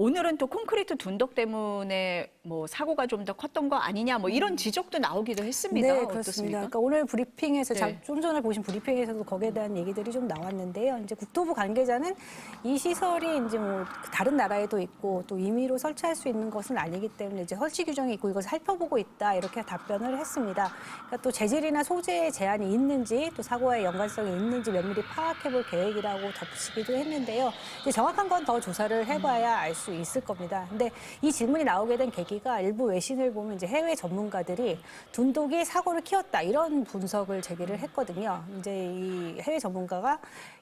오늘은 또 콘크리트 둔덕 때문에 뭐 사고가 좀 더 컸던 거 아니냐 뭐 이런 지적도 나오기도 했습니다. 네, 어떻습니까? 그렇습니다. 그러니까 오늘 브리핑에서 네. 좀 전에 보신 브리핑에서도 거기에 대한 얘기들이 좀 나왔는데요. 이제 국토부 관계자는 이 시설이 이제 뭐 다른 나라에도 있고 또 임의로 설치할 수 있는 것은 아니기 때문에 이제 설치 규정이 있고 이걸 살펴보고 있다 이렇게 답변을 했습니다. 그러니까 또 재질이나 소재에 제한이 있는지 또 사고와의 연관성이 있는지 면밀히 파악해볼 계획이라고 덧붙이기도 했는데요. 이제 정확한 건 더 조사를 해봐야 알 수 있을 겁니다. 근데 이 질문이 나오게 된 계기가 일부 외신을 보면 이제 해외 전문가들이 둔독이 사고를 키웠다 이런 분석을 제기를 했거든요. 이제 이 해외 전문가가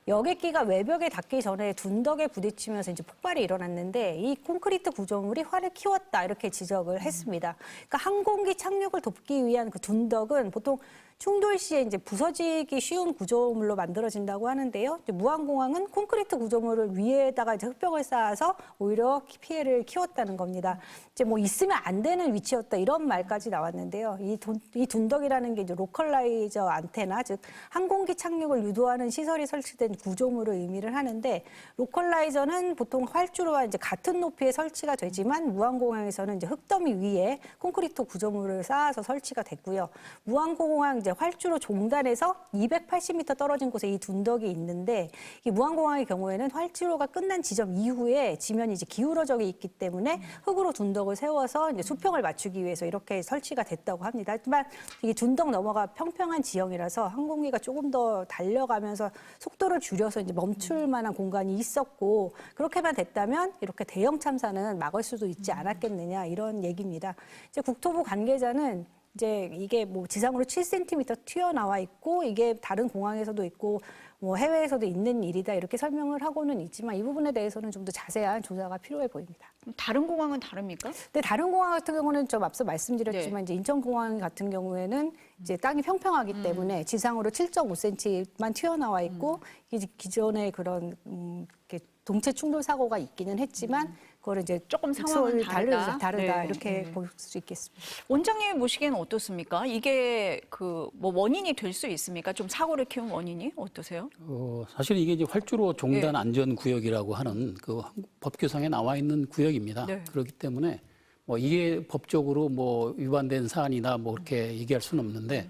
여객기가 외벽에 닿기 전에 둔덕에 부딪히면서 이제 폭발이 일어났는데 이 콘크리트 구조물이 화를 키웠다 이렇게 지적을 했습니다. 그러니까 항공기 착륙을 돕기 위한 그 둔덕은 보통 충돌 시에 이제 부서지기 쉬운 구조물로 만들어진다고 하는데요. 이제 무안공항은 콘크리트 구조물을 위에다가 이제 흙벽을 쌓아서 오히려 피해를 키웠다는 겁니다. 이제 뭐 있으면 안 되는 위치였다 이런 말까지 나왔는데요. 이 둔덕이라는 게 이제 로컬라이저 안테나, 즉 항공기 착륙을 유도하는 시설이 설치된 구조물을 의미를 하는데 로컬라이저는 보통 활주로와 이제 같은 높이에 설치가 되지만 무안공항에서는 이제 흙더미 위에 콘크리트 구조물을 쌓아서 설치가 됐고요. 무안공항 이제 활주로 종단에서 280m 떨어진 곳에 이 둔덕이 있는데 이 무안공항의 경우에는 활주로가 끝난 지점 이후에 지면이 이제 기울어져 있기 때문에 흙으로 둔덕을 세워서 이제 수평을 맞추기 위해서 이렇게 설치가 됐다고 합니다. 하지만 이 둔덕 너머가 평평한 지형이라서 항공기가 조금 더 달려가면서 속도를 줄여서 이제 멈출 만한 공간이 있었고 그렇게만 됐다면 이렇게 대형 참사는 막을 수도 있지 않았겠느냐 이런 얘기입니다. 이제 국토부 관계자는 이제 이게 뭐 지상으로 7cm 튀어나와 있고 이게 다른 공항에서도 있고 뭐 해외에서도 있는 일이다 이렇게 설명을 하고는 있지만 이 부분에 대해서는 좀 더 자세한 조사가 필요해 보입니다. 다른 공항은 다릅니까? 근데 다른 공항 같은 경우는 좀 앞서 말씀드렸지만 이제 인천공항 같은 경우에는 이제 땅이 평평하기 때문에 지상으로 7.5cm만 튀어나와 있고 이제 기존의 그런 이렇게 동체 충돌 사고가 있기는 했지만 그걸 이제 조금 상황은 다르다 네. 이렇게 볼 수 있겠습니다. 원장님 보시기에는 어떻습니까? 이게 그 뭐 원인이 될 수 있습니까? 좀 사고를 키운 원인이 어떠세요? 사실 이게 이제 활주로 종단 네. 안전 구역이라고 하는 그 법규상에 나와 있는 구역입니다. 네. 그렇기 때문에 뭐 이게 법적으로 뭐 위반된 사안이나 뭐 그렇게 얘기할 수는 없는데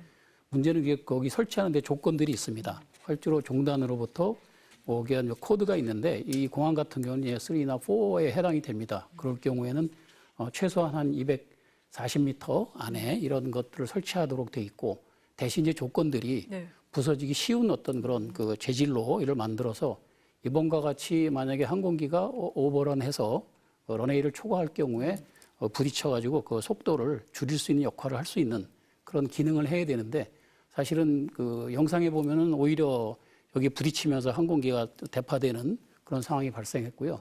문제는 이게 거기 설치하는데 조건들이 있습니다. 활주로 종단으로부터 뭐 거기에 코드가 있는데 이 공항 같은 경우는 3나 4에 해당이 됩니다. 그럴 경우에는 최소한 한 240m 안에 이런 것들을 설치하도록 돼 있고 대신 이제 조건들이 네. 부서지기 쉬운 어떤 그런 그 재질로 이를 만들어서 이번과 같이 만약에 항공기가 오버런해서 런웨이를 초과할 경우에 부딪혀가지고 그 속도를 줄일 수 있는 역할을 할 수 있는 그런 기능을 해야 되는데 사실은 그 영상에 보면은 오히려 여기 부딪히면서 항공기가 대파되는 그런 상황이 발생했고요.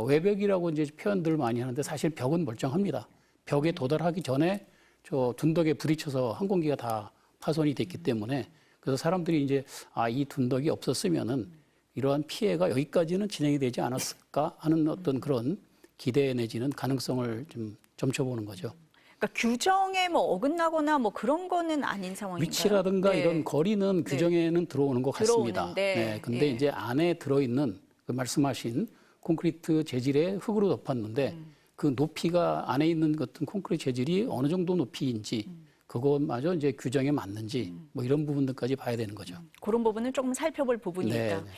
외벽이라고 이제 표현들 많이 하는데 사실 벽은 멀쩡합니다. 벽에 도달하기 전에 저 둔덕에 부딪혀서 항공기가 다 파손이 됐기 때문에 그래서 사람들이 이제 이 둔덕이 없었으면은 이러한 피해가 여기까지는 진행이 되지 않았을까 하는 어떤 그런 기대 내지는 가능성을 좀 점쳐보는 거죠. 그러니까 규정에 뭐 어긋나거나 뭐 그런 거는 아닌 상황인가요? 위치라든가 네. 이런 거리는 규정에는 들어오는 것 같습니다. 들어오는데, 네, 근데 예. 이제 안에 들어있는 그 말씀하신 콘크리트 재질에 흙으로 덮었는데 그 높이가 안에 있는 같은 콘크리트 재질이 어느 정도 높이인지 그것마저 이제 규정에 맞는지 뭐 이런 부분들까지 봐야 되는 거죠. 그런 부분은 조금 살펴볼 부분이 네, 있다. 네.